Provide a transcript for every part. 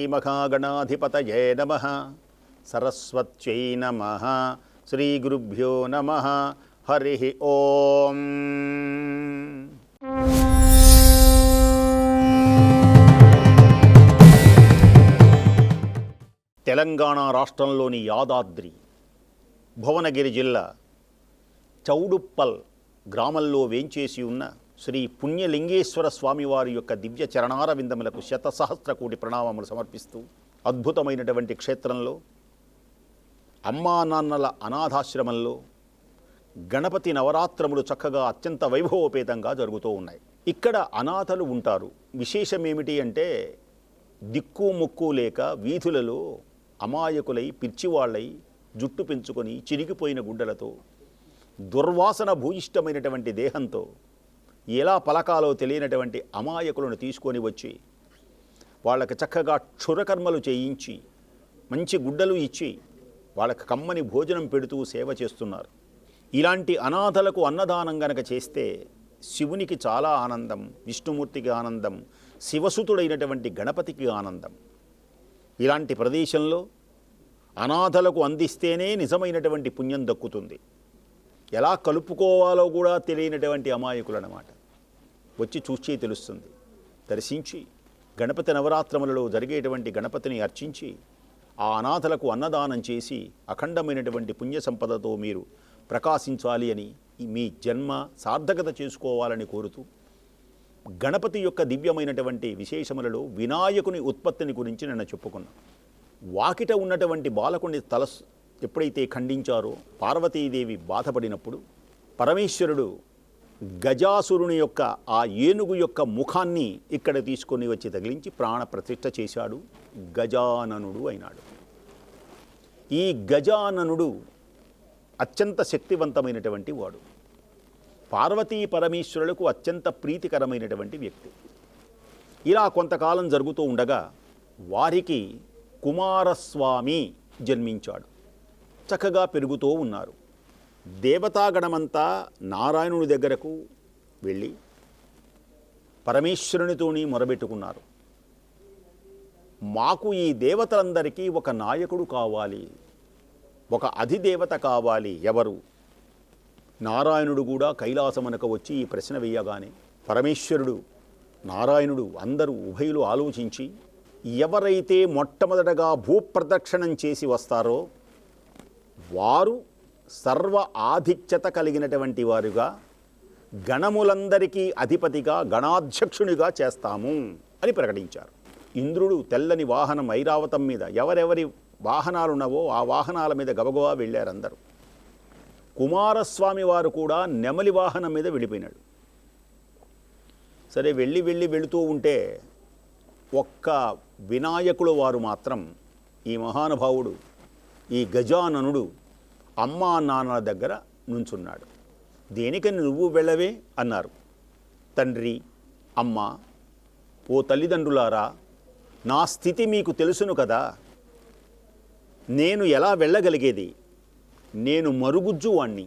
శ్రీమహాగణాధిపతయే నమః. సరస్వత్యై నమః. శ్రీగురుభ్యో నమః. హరి ఓం. తెలంగాణ రాష్ట్రంలోని యాదాద్రి భువనగిరి జిల్లా చౌడుప్పల్ గ్రామంలో వేంచేసి ఉన్న శ్రీ పుణ్యలింగేశ్వర స్వామివారి యొక్క దివ్య చరణార విందములకు శతసహస్ర కోటి ప్రణామములు సమర్పిస్తూ అద్భుతమైనటువంటి క్షేత్రంలో అమ్మా నాన్నల అనాథాశ్రమంలో గణపతి నవరాత్రములు చక్కగా అత్యంత వైభవోపేతంగా జరుగుతూ ఉన్నాయి. ఇక్కడ అనాథలు ఉంటారు. విశేషమేమిటి అంటే దిక్కు ముక్కు లేక వీధులలో అమాయకులై పిచ్చివాళ్ళై జుట్టు పెంచుకొని చిరిగిపోయిన గుడ్డలతో దుర్వాసన భూయిష్టమైనటువంటి దేహంతో ఎలా పలకాలో తెలియనటువంటి అమాయకులను తీసుకొని వచ్చి వాళ్ళకి చక్కగా క్షురకర్మలు చేయించి మంచి గుడ్డలు ఇచ్చి వాళ్ళకి కమ్మని భోజనం పెడుతూ సేవ చేస్తున్నారు. ఇలాంటి అనాథలకు అన్నదానం గనక చేస్తే శివునికి చాలా ఆనందం, విష్ణుమూర్తికి ఆనందం, శివసుతుడైనటువంటి గణపతికి ఆనందం. ఇలాంటి ప్రదేశంలో అనాథలకు అందిస్తేనే నిజమైనటువంటి పుణ్యం దక్కుతుంది. ఎలా కలుపుకోవాలో కూడా తెలియనటువంటి అమాయకులన్నమాట. వచ్చి చూచి తెలుస్తుంది. దర్శించి గణపతి నవరాత్రములలో జరిగేటువంటి గణపతిని అర్చించి ఆ అనాథలకు అన్నదానం చేసి అఖండమైనటువంటి పుణ్య సంపదతో మీరు ప్రకాశించాలి అని మీ జన్మ సార్థకత చేసుకోవాలని కోరుతూ గణపతి యొక్క దివ్యమైనటువంటి విశేషములలో వినాయకుని ఉత్పత్తిని గురించి నిన్న చెప్పుకున్నాం. వాకిట ఉన్నటువంటి బాలకుని తల ఎప్పుడైతే ఖండించారో పార్వతీదేవి బాధపడినప్పుడు పరమేశ్వరుడు గజాసురుని యొక్క ఆ ఏనుగు యొక్క ముఖాన్ని ఇక్కడ తీసుకొని వచ్చి తగిలించి ప్రాణ ప్రతిష్ఠ చేశాడు. గజాననుడు అయినాడు. ఈ గజాననుడు అత్యంత శక్తివంతమైనటువంటి వాడు. పార్వతీ పరమేశ్వరులకు అత్యంత ప్రీతికరమైనటువంటి వ్యక్తి. ఇలా కొంతకాలం జరుగుతూ ఉండగా వారికి కుమారస్వామి జన్మించాడు. చక్కగా పెరుగుతూ ఉన్నారు. దేవతాగణమంతా నారాయణుని దగ్గరకు వెళ్ళి పరమేశ్వరునితోని మొరబెట్టుకున్నారు. మాకు ఈ దేవతలందరికీ ఒక నాయకుడు కావాలి, ఒక అధిదేవత కావాలి. ఎవరు? నారాయణుడు కూడా కైలాసమునకు వచ్చి ఈ ప్రశ్న వేయగానే పరమేశ్వరుడు నారాయణుడు అందరూ ఉభయులు ఆలోచించి ఎవరైతే మొట్టమొదటగా భూప్రదక్షిణం చేసి వస్తారో వారు సర్వ ఆధిక్యత కలిగినటువంటి వారుగా గణములందరికీ అధిపతిగా గణాధ్యక్షునిగా చేస్తాము అని ప్రకటించారు. ఇంద్రుడు తెల్లని వాహనం ఐరావతం మీద ఎవరెవరి వాహనాలున్నవో ఆ వాహనాల మీద గబగబా వెళ్ళారు అందరూ. కుమారస్వామి వారు కూడా నెమలి వాహనం మీద వెళ్ళిపోయినాడు. సరే వెళుతూ ఉంటే ఒక్క వినాయకుడు వారు మాత్రం ఈ మహానుభావుడు ఈ గజాననుడు అమ్మా నాన్నల దగ్గర నుంచున్నాడు. దేనికని నువ్వు వెళ్ళవే అన్నారు. తండ్రి, అమ్మ, ఓ తల్లిదండ్రులారా, నా స్థితి మీకు తెలుసును కదా. నేను ఎలా వెళ్ళగలిగేది? నేను మరుగుజ్జువాణ్ణి,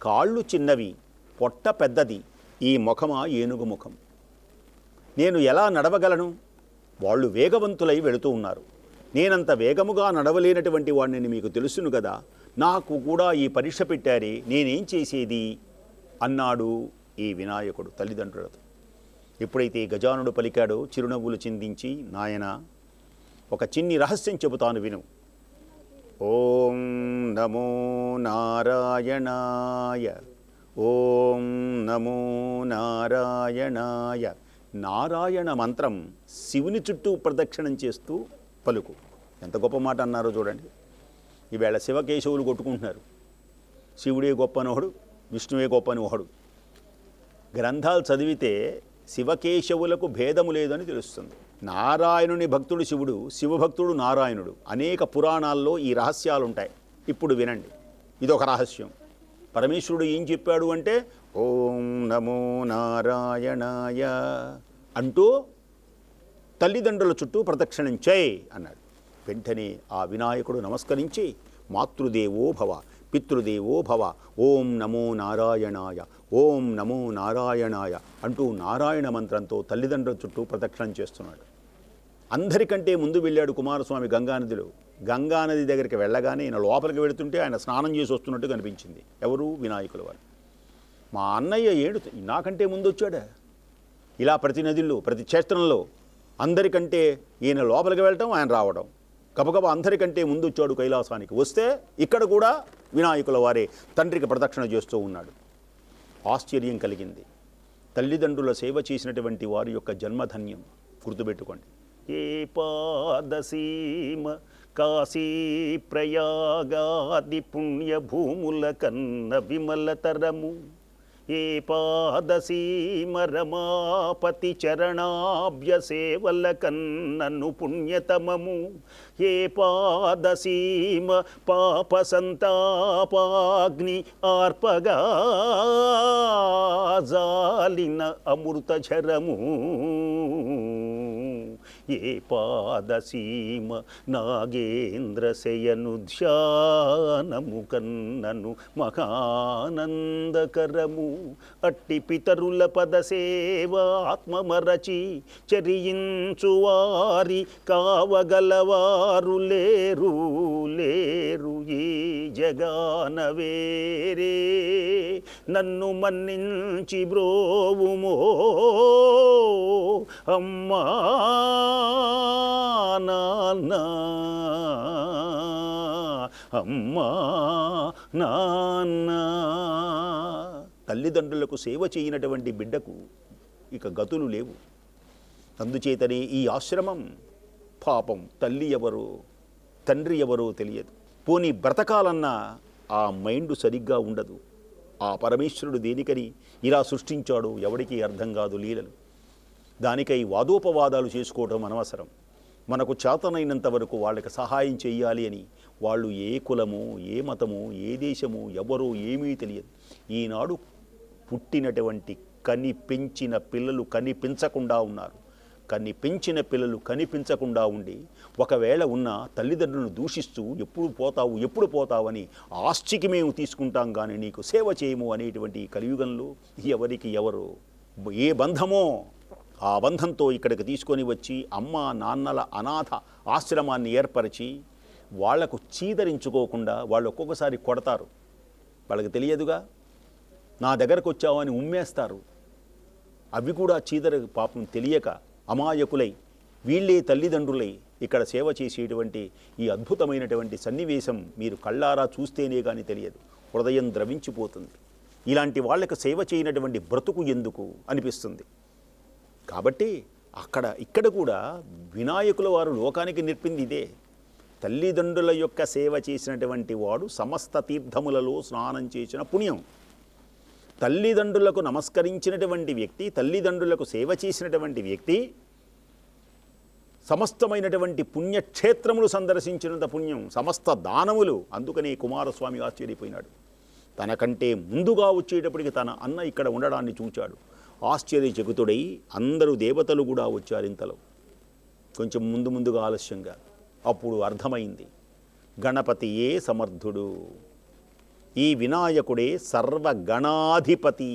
కాళ్ళు చిన్నవి, పొట్ట పెద్దది, ఈ ముఖమా ఏనుగు ముఖం. నేను ఎలా నడవగలను? వాళ్ళు వేగవంతులై వెళుతూ ఉన్నారు. నేనంత వేగముగా నడవలేనటువంటి వాడిని మీకు తెలుసును కదా. నాకు కూడా ఈ పరీక్ష పెట్టారే, నేనేం చేసేది అన్నాడు ఈ వినాయకుడు తల్లిదండ్రులతో. ఎప్పుడైతే గజానుడు పలికాడో చిరునవ్వులు చిందించి, నాయన ఒక చిన్ని రహస్యం చెబుతాను విను. ఓం నమో నారాయణాయ, ఓం నమో నారాయణాయ. నారాయణ మంత్రం శివుని చుట్టూ ప్రదక్షిణం చేస్తూ పలుకు. ఎంత గొప్ప మాట అన్నారో చూడండి. ఈవేళ శివకేశవులు కొట్టుకుంటున్నారు. శివుడే గొప్పని ఒకడు, విష్ణువే గొప్పని ఒకడు. గ్రంథాలు చదివితే శివకేశవులకు భేదము లేదని తెలుస్తుంది. నారాయణుని భక్తుడు శివుడు, శివభక్తుడు నారాయణుడు. అనేక పురాణాల్లో ఈ రహస్యాలు ఉంటాయి. ఇప్పుడు వినండి, ఇదొక రహస్యం. పరమేశ్వరుడు ఏం చెప్పాడు అంటే ఓం నమో నారాయణాయ అంటూ తల్లిదండ్రుల చుట్టూ ప్రదక్షిణం చేయి అన్నాడు. వెంటనే ఆ వినాయకుడు నమస్కరించి మాతృదేవో భవ, పితృదేవో భవ, ఓం నమో నారాయణాయ, ఓం నమో నారాయణాయ అంటూ నారాయణ మంత్రంతో తల్లిదండ్రుల చుట్టూ ప్రదక్షిణం చేస్తున్నాడు. అందరికంటే ముందు వెళ్ళాడు కుమారస్వామి గంగానదిలో. గంగానది దగ్గరికి వెళ్ళగానే ఈయన లోపలికి వెళుతుంటే ఆయన స్నానం చేసి వస్తున్నట్టు కనిపించింది. ఎవరు? వినాయకుల వారు. మా అన్నయ్య నాకంటే ముందు వచ్చాడా? ఇలా ప్రతి నదిలో ప్రతి క్షేత్రంలో అందరికంటే ఈయన లోపలికి వెళ్ళటం, ఆయన రావడం, గబగబా అందరికంటే ముందు వచ్చాడు కైలాసానికి. వస్తే ఇక్కడ కూడా వినాయకుల వారే తండ్రికి ప్రదక్షిణ చేస్తూ ఉన్నాడు. ఆశ్చర్యం కలిగింది. తల్లిదండ్రుల సేవ చేసినటువంటి వారి యొక్క జన్మధన్యం. గుర్తుపెట్టుకోండి. ఏ పాదసీమ కాశీ ప్రయాగాది పుణ్యభూముల కన్న విమలతరము, ఏ పాదసీమ రమాపతి చరణాభ్య సేవల కన్నను పుణ్యతమము, ఏ పాదసీమ పాప సంతాపాగ్ని ఆర్పగా జాలిన అమృతచరము, ఏ పాదసీమ నాగేంద్రశయను ధ్యానము కన్నను మహానందకరము, అట్టి పితరుల పదసేవ ఆత్మమరచి చరించువారి కావగలవారు లేరు లేరు ఈ జగాన వేరే, నన్ను మన్నించి బ్రోవుమో అమ్మా నాన్న, అమ్మా నాన్న. తల్లిదండ్రులకు సేవ చేయనటువంటి బిడ్డకు ఇక గతులు లేవు. అందుచేతనే ఈ ఆశ్రమం. పాపం తల్లి ఎవరో తండ్రి ఎవరో తెలియదు. పోనీ బ్రతకాలన్నా ఆ మైండ్ సరిగ్గా ఉండదు. ఆ పరమేశ్వరుడు దేనికని ఇలా సృష్టించాడో ఎవడికి అర్థం కాదు లీలలు. దానికై వాదోపవాదాలు చేసుకోవడం అనవసరం. మనకు చేతనైనంత వరకు వాళ్ళకి సహాయం చేయాలి అని. వాళ్ళు ఏ కులము, ఏ మతము, ఏ దేశము, ఎవరో ఏమీ తెలియదు. ఈనాడు పుట్టినటువంటి పెంచిన పిల్లలు కనిపించకుండా ఉన్నారు. పెంచిన పిల్లలు కనిపించకుండా ఉండి ఒకవేళ ఉన్న తల్లిదండ్రులను దూషిస్తూ ఎప్పుడు పోతావని ఆస్తికి మేము తీసుకుంటాం కానీ నీకు సేవ చేయము అనేటువంటి కలియుగంలో ఎవరికి ఎవరు ఏ బంధమో ఆ బంధంతో ఇక్కడికి తీసుకొని వచ్చి అమ్మ నాన్నల అనాథ ఆశ్రమాన్ని ఏర్పరిచి వాళ్లకు చీదరించుకోకుండా వాళ్ళు ఒక్కొక్కసారి కొడతారు. వాళ్ళకి తెలియదుగా, నా దగ్గరకు వచ్చావని ఉమ్మేస్తారు. అవి కూడా పాపం తెలియక అమాయకులై వీళ్ళే తల్లిదండ్రులై ఇక్కడ సేవ చేసేటువంటి ఈ అద్భుతమైనటువంటి సన్నివేశం మీరు కళ్ళారా చూస్తేనే కానీ తెలియదు. హృదయం ద్రవించిపోతుంది. ఇలాంటి వాళ్ళకు సేవ చేయనటువంటి బ్రతుకు ఎందుకు అనిపిస్తుంది. కాబట్టి ఇక్కడ కూడా వినాయకుల వారు లోకానికి నేర్పింది ఇదే. తల్లిదండ్రుల యొక్క సేవ చేసినటువంటి వాడు సమస్త తీర్థములలో స్నానం చేసిన పుణ్యం. తల్లిదండ్రులకు నమస్కరించినటువంటి వ్యక్తి, తల్లిదండ్రులకు సేవ చేసినటువంటి వ్యక్తి సమస్తమైనటువంటి పుణ్యక్షేత్రములు సందర్శించినంత పుణ్యం, సమస్త దానములు. అందుకనే కుమారస్వామి ఆశ్చర్యపోయినాడు. తనకంటే ముందుగా వచ్చేటప్పటికి తన అన్న ఇక్కడ ఉండడాన్ని చూచాడు. ఆశ్చర్యచకితుడై అందరూ దేవతలు కూడా వచ్చారు ఇంతలో, కొంచెం ముందుగా ఆలస్యంగా. అప్పుడు అర్థమైంది, గణపతియే సమర్థుడు, ఈ వినాయకుడే సర్వగణాధిపతి.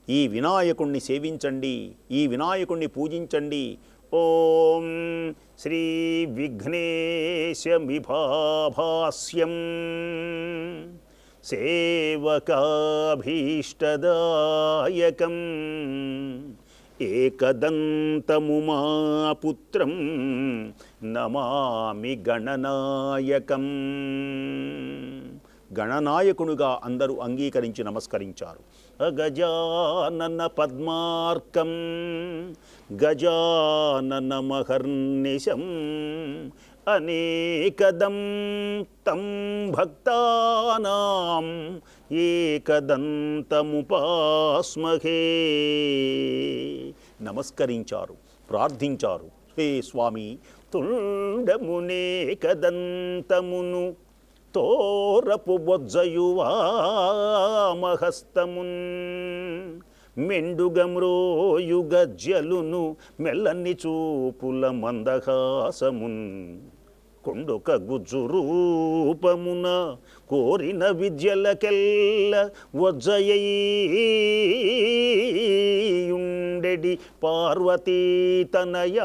ఈ వినాయకుణ్ణి సేవించండి, ఈ వినాయకుణ్ణి పూజించండి. ఓం శ్రీ విఘ్నేశమిభాభాస్యం సేవకాభీష్టదాయకం ఏకదంతముమాపుత్రం నమామి గణనాయకం. గణనాయకునిగా అందరూ అంగీకరించి నమస్కరించారు. అగజానన పద్మార్కం గజానన మహర్నిశం అనేకదం తం భక్తానాం ఏకదంతముపాస్మహే. నమస్కరించారు, ప్రార్థించారు. హే స్వామి, తుండమునేకదంతమును తోరపు బొజ్జయువామహస్తమున్ మెండుగమ్రోయు గజ్జలును మెల్లని చూపుల మందహాసమున్ కొండొక గుజ్జు రూపమున కోరిన విద్యలకెల్ల వజ్జయుండెడి పార్వతీతనయ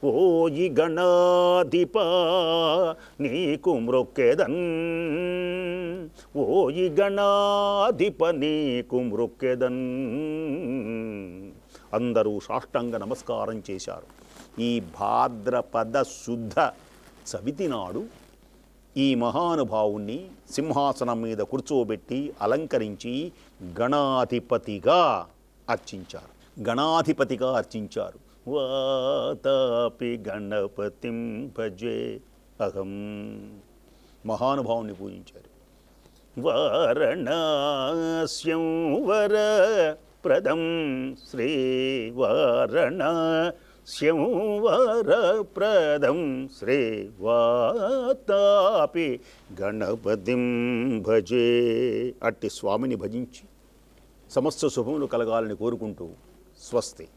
ఓయి గణాధిప నీకు మ్రొక్కెదన్, ఓయి గణాధిప నీకు మ్రొక్కెదన్. అందరూ సాష్టాంగ నమస్కారం చేశారు. ఈ భాద్రపద శుద్ధ చవితి నాడు ఈ మహానుభావుణ్ణి సింహాసనం మీద కూర్చోబెట్టి అలంకరించి గణాధిపతిగా అర్చించారు. గణాధిపతిగా అర్చించారు. వాతాపి గణపతిం భజే అహం. మహానుభావుని పూజించారు. వారణాస్యం వర ప్రదం శ్రీ వారణాస్యం వర ప్రదం శ్రీ వాతాపి గణపతిం భజే. అట్టి స్వామిని భజించి సమస్త శుభములు కలగాలని కోరుకుంటూ స్వస్తి.